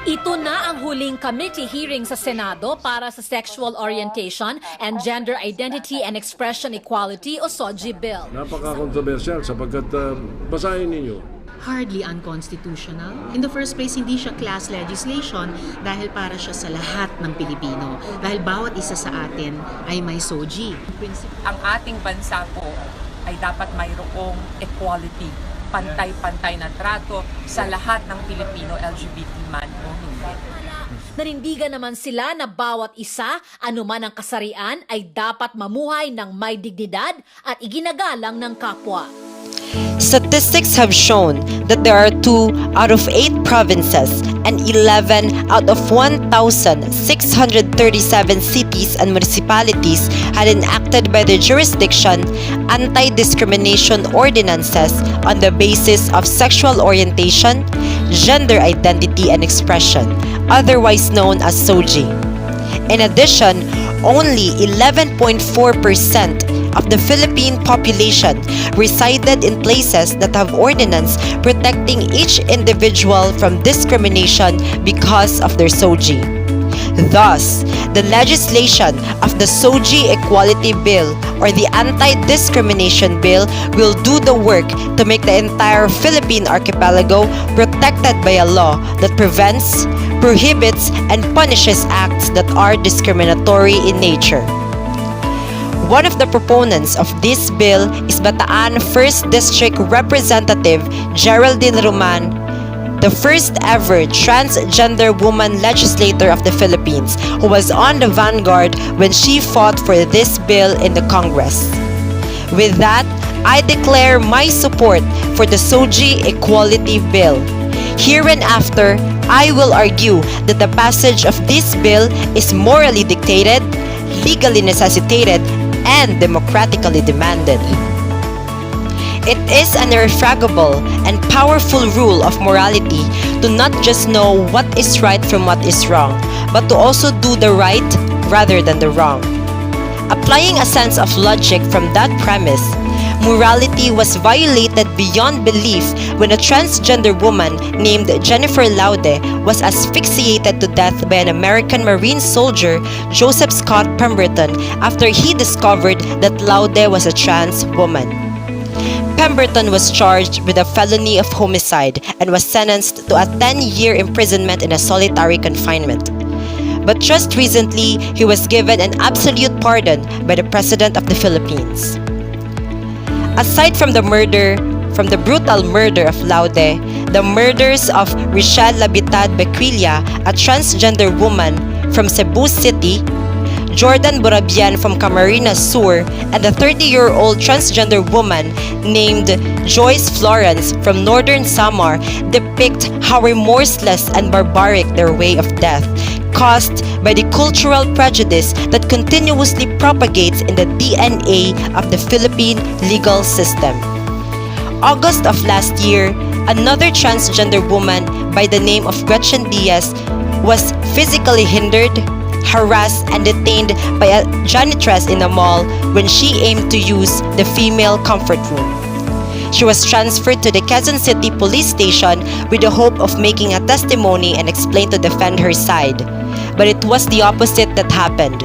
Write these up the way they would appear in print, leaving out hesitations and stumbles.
Ito na ang huling committee hearing sa Senado para sa Sexual Orientation and Gender Identity and Expression Equality o SOGI Bill. Napaka-controversial sapagkat basahin ninyo. Hardly unconstitutional. In the first place, hindi siya class legislation dahil para siya sa lahat ng Pilipino. Dahil bawat isa sa atin ay may SOGI. Ang ating bansa po ay dapat mayroong equality, pantay-pantay na trato sa lahat ng Pilipino, LGBT man o hindi. Nanindigan naman sila na bawat isa, anuman ang kasarian, ay dapat mamuhay ng may dignidad at iginagalang ng kapwa. Statistics have shown that there are 2 out of 8 provinces and 11 out of 1,637 cities and municipalities had enacted by their jurisdiction anti-discrimination ordinances on the basis of sexual orientation, gender identity and expression, otherwise known as SOGI. In addition, only 11.4% of the Philippine population resided in places that have ordinance protecting each individual from discrimination because of their SOGI. Thus, the legislation of the SOGI Equality Bill or the Anti-Discrimination Bill will do the work to make the entire Philippine archipelago protected by a law that prevents, prohibits, and punishes acts that are discriminatory in nature. One of the proponents of this bill is Bataan 1st District Representative Geraldine Roman, the first ever transgender woman legislator of the Philippines, who was on the vanguard when she fought for this bill in the Congress. With that, I declare my support for the SOGI Equality Bill. Hereinafter, I will argue that the passage of this bill is morally dictated, legally necessitated, and democratically demanded. It is an irrefragable and powerful rule of morality to not just know what is right from what is wrong, but to also do the right rather than the wrong. Applying a sense of logic from that premise, morality was violated beyond belief when a transgender woman named Jennifer Laude was asphyxiated to death by an American Marine soldier, Joseph Scott Pemberton, after he discovered that Laude was a trans woman. Pemberton was charged with a felony of homicide and was sentenced to a 10-year imprisonment in a solitary confinement. But just recently, he was given an absolute pardon by the President of the Philippines. Aside from the brutal murder of Laude, the murders of Richelle Labitad Bequilla, a transgender woman from Cebu City, Jordan Borabian from Camarines Sur, and a 30-year-old transgender woman named Joyce Florence from Northern Samar depict how remorseless and barbaric their way of death, caused by the cultural prejudice that continuously propagates in the DNA of the Philippine legal system. August of last year, another transgender woman by the name of Gretchen Diaz was physically hindered, harassed, and detained by a janitress in a mall when she aimed to use the female comfort room. She was transferred to the Quezon City Police Station with the hope of making a testimony and explain to defend her side. But it was the opposite that happened.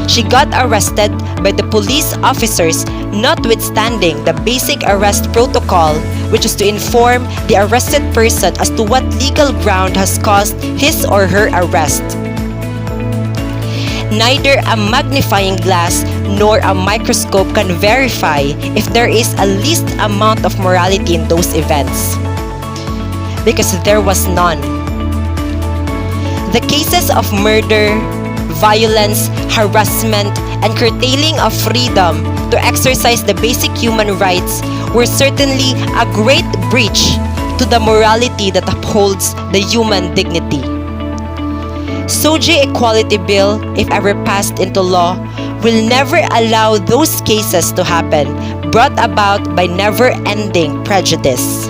She got arrested by the police officers, notwithstanding the basic arrest protocol, which is to inform the arrested person as to what legal ground has caused his or her arrest. Neither a magnifying glass nor a microscope can verify if there is a least amount of morality in those events, because there was none. The cases of murder, violence, harassment, and curtailing of freedom to exercise the basic human rights were certainly a great breach to the morality that upholds the human dignity. SOGI Equality Bill, if ever passed into law, will never allow those cases to happen brought about by never-ending prejudice.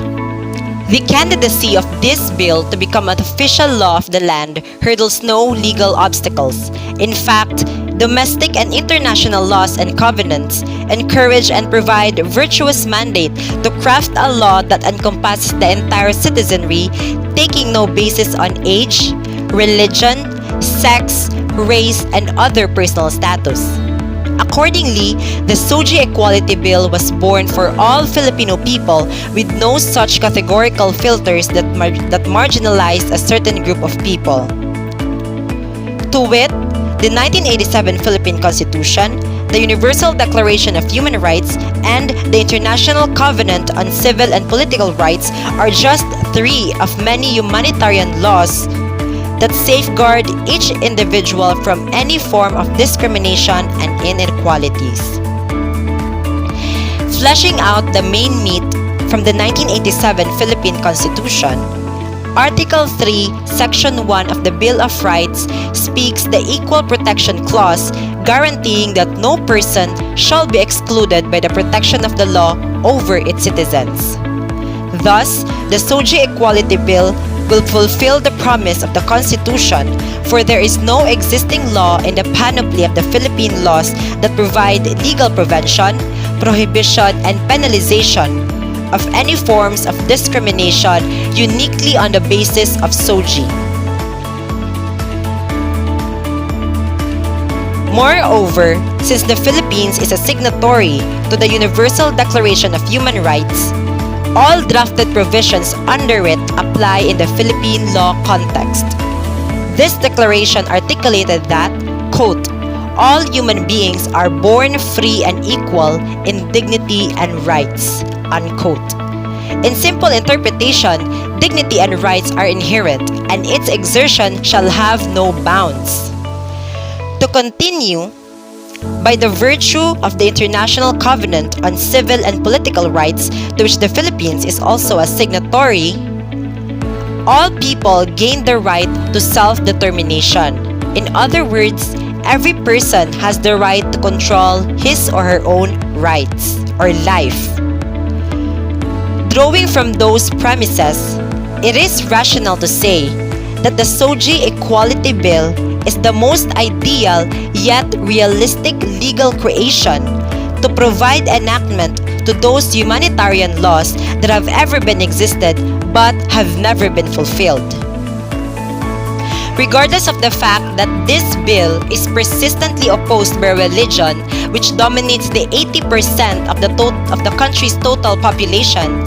The candidacy of this bill to become an official law of the land hurdles no legal obstacles. In fact, domestic and international laws and covenants, encourage and provide virtuous mandate to craft a law that encompasses the entire citizenry, taking no basis on age, religion, sex, race, and other personal status. Accordingly, the SOGI Equality Bill was born for all Filipino people with no such categorical filters that marginalize a certain group of people. To wit, the 1987 Philippine Constitution, the Universal Declaration of Human Rights, and the International Covenant on Civil and Political Rights are just 3 of many humanitarian laws that safeguard each individual from any form of discrimination and inequalities. Fleshing out the main meat from the 1987 Philippine Constitution, Article 3, Section 1 of the Bill of Rights speaks the Equal Protection Clause, guaranteeing that no person shall be excluded by the protection of the law over its citizens. Thus, the SOGI Equality Bill will fulfill the promise of the Constitution, for there is no existing law in the panoply of the Philippine laws that provide legal prevention, prohibition, and penalization of any forms of discrimination uniquely on the basis of SOGI. Moreover, since the Philippines is a signatory to the Universal Declaration of Human Rights, all drafted provisions under it apply in the Philippine law context. This declaration articulated that, quote, all human beings are born free and equal in dignity and rights, unquote. In simple interpretation, dignity and rights are inherent, and its exertion shall have no bounds. To continue, by the virtue of the International Covenant on Civil and Political Rights, to which the Philippines is also a signatory, all people gain the right to self-determination. In other words, every person has the right to control his or her own rights or life. Drawing from those premises, it is rational to say that the SOGI Equality Bill is the most ideal yet realistic legal creation to provide enactment to those humanitarian laws that have ever been existed but have never been fulfilled. Regardless of the fact that this bill is persistently opposed by religion, which dominates the 80% of the country's total population,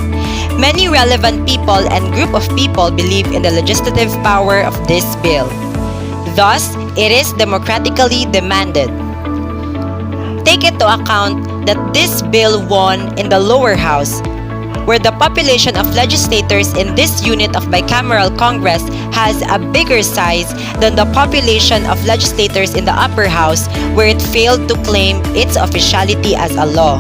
many relevant people and group of people believe in the legislative power of this bill. Thus, it is democratically demanded. Take into account that this bill won in the lower house, where the population of legislators in this unit of bicameral Congress has a bigger size than the population of legislators in the upper house, where it failed to claim its officiality as a law.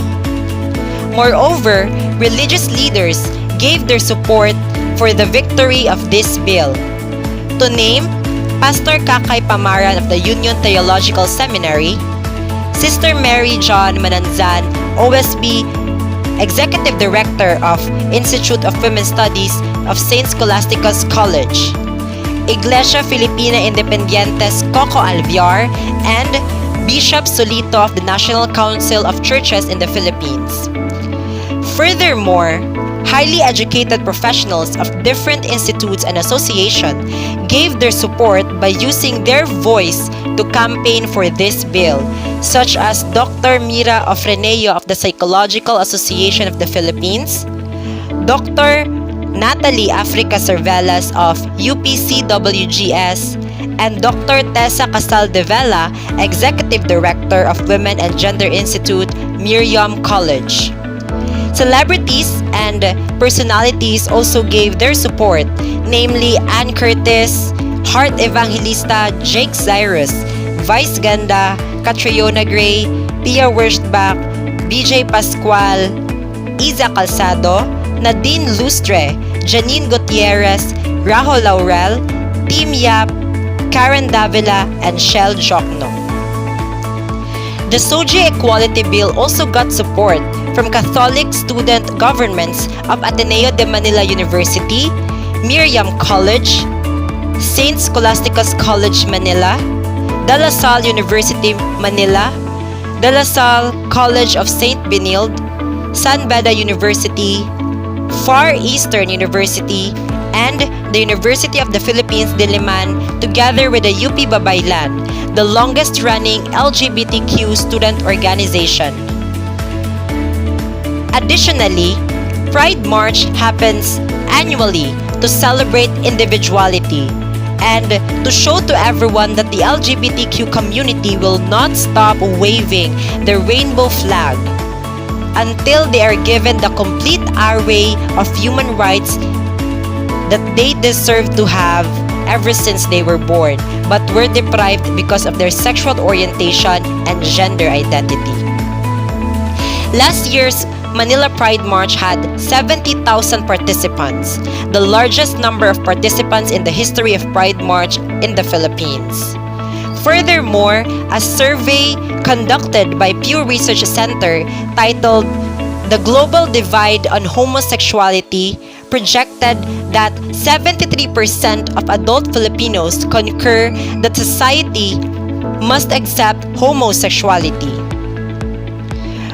Moreover, religious leaders gave their support for the victory of this bill. To name, Pastor Kakay Pamaran of the Union Theological Seminary, Sister Mary John Mananzan, OSB Executive Director of Institute of Women's Studies of St. Scholastica's College, Iglesia Filipina Independientes Coco Alviar, and Bishop Solito of the National Council of Churches in the Philippines. Furthermore, highly educated professionals of different institutes and associations gave their support by using their voice to campaign for this bill, such as Dr. Mira Ofreneo of the Psychological Association of the Philippines, Dr. Natalie Africa Cervelas of UPCWGS, and Dr. Tessa Casal de Vela, Executive Director of Women and Gender Institute, Miriam College. Celebrities and personalities also gave their support, namely Ann Curtis, Heart Evangelista Jake Cyrus, Vice Ganda, Catriona Gray, Pia Wurstbach, BJ Pascual, Iza Calzado, Nadine Lustre, Janine Gutierrez, Rahul Laurel, Tim Yap, Karen Davila, and Shell Jokno. The SOGI Equality Bill also got support from Catholic student governments of Ateneo de Manila University, Miriam College, St. Scholastica's College Manila, De La Salle University, Manila, De La Salle College of St. Benilde, San Beda University, Far Eastern University, and the University of the Philippines, Diliman, together with the UP Babaylan, the longest-running LGBTQ student organization. Additionally, Pride March happens annually to celebrate individuality and to show to everyone that the LGBTQ community will not stop waving the rainbow flag until they are given the complete array of human rights that they deserve to have ever since they were born, but were deprived because of their sexual orientation and gender identity. Last year's Manila Pride March had 70,000 participants, the largest number of participants in the history of Pride March in the Philippines. Furthermore, a survey conducted by Pew Research Center titled "The Global Divide on Homosexuality" projected that 73% of adult Filipinos concur that society must accept homosexuality.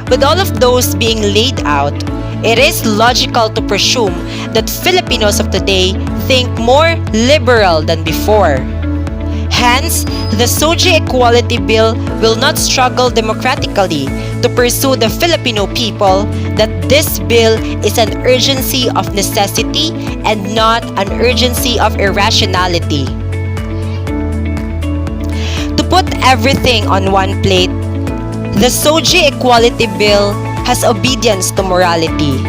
With all of those being laid out, it is logical to presume that Filipinos of today think more liberal than before. Hence, the SOGI Equality Bill will not struggle democratically to pursue the Filipino people that this bill is an urgency of necessity and not an urgency of irrationality. To put everything on one plate, the SOGI Equality Bill has obedience to morality,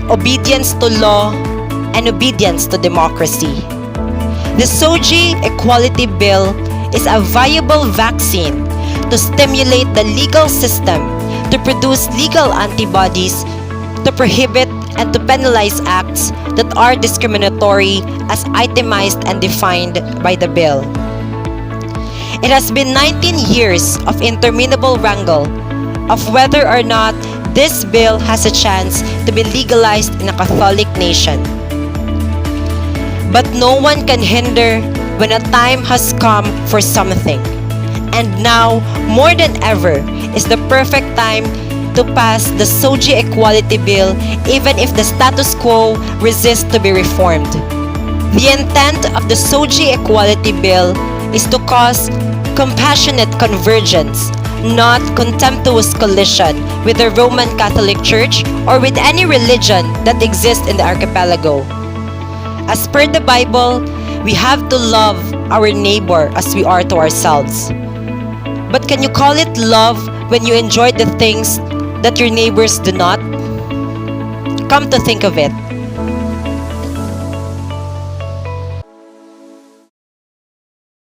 obedience to law, and obedience to democracy. The SOGI Equality Bill is a viable vaccine to stimulate the legal system to produce legal antibodies to prohibit and to penalize acts that are discriminatory as itemized and defined by the bill. It has been 19 years of interminable wrangle of whether or not this bill has a chance to be legalized in a Catholic nation. But no one can hinder when a time has come for something. And now, more than ever, is the perfect time to pass the SOGI Equality Bill even if the status quo resists to be reformed. The intent of the SOGI Equality Bill is to cause compassionate convergence, not contemptuous collision with the Roman Catholic Church or with any religion that exists in the archipelago. As per the Bible, we have to love our neighbor as we are to ourselves. But can you call it love when you enjoy the things that your neighbors do not? Come to think of it,